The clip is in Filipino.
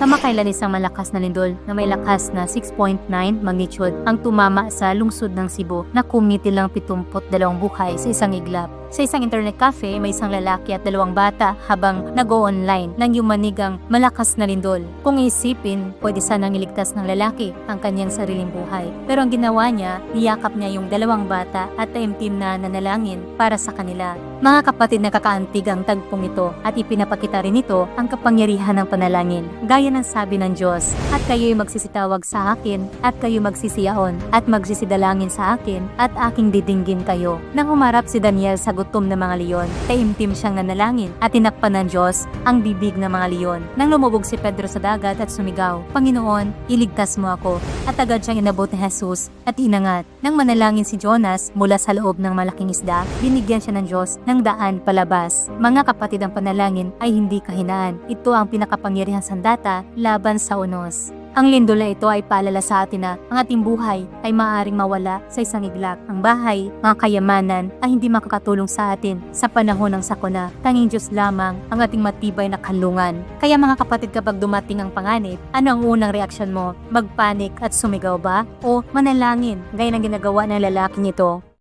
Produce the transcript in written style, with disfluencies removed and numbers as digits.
Kamakailan isang malakas na lindol na may lakas na 6.9 magnitude ang tumama sa lungsod ng Cebu na kumitilang 72 buhay sa isang iglap. Sa isang internet cafe, may isang lalaki at 2 bata habang nag-o-online nang yumanig ang malakas na lindol. Kung isipin, pwede sanang iligtas ng lalaki ang kanyang sariling buhay. Pero ang ginawa niya, niyakap niya yung 2 bata at taimtim na nanalangin para sa kanila. Mga kapatid, nakakaantig ang tagpong ito at ipinapakita rin ito ang kapangyarihan ng panalangin. Gaya ng sabi ng Diyos, at kayo'y magsisitawag sa akin at kayo magsisiyaon at magsisidalangin sa akin at aking didinggin kayo. Nang humarap si Daniel sa gutom ng mga leon, taimtim siyang nanalangin at tinakpan ng Diyos ang bibig ng mga leon. Nang lumubog si Pedro sa dagat at sumigaw, Panginoon, iligtas mo ako. At agad siyang inabot ni Jesus at inangat. Nang manalangin si Jonas mula sa loob ng malaking isda, binigyan siya ng Diyos ng daan palabas. Mga kapatid, ang panalangin ay hindi kahinaan. Ito ang pinakapangyarihang sandata laban sa unos. Ang lindol na ito ay paalala sa atin na ang ating buhay ay maaaring mawala sa isang iglap. Ang bahay, mga kayamanan ay hindi makakatulong sa atin sa panahon ng sakuna. Tanging Diyos lamang ang ating matibay na kanlungan. Kaya mga kapatid, kapag dumating ang panganib, ano ang unang reaksyon mo? Magpanik at sumigaw ba? O manalangin gaya ng ginagawa ng lalaking ito?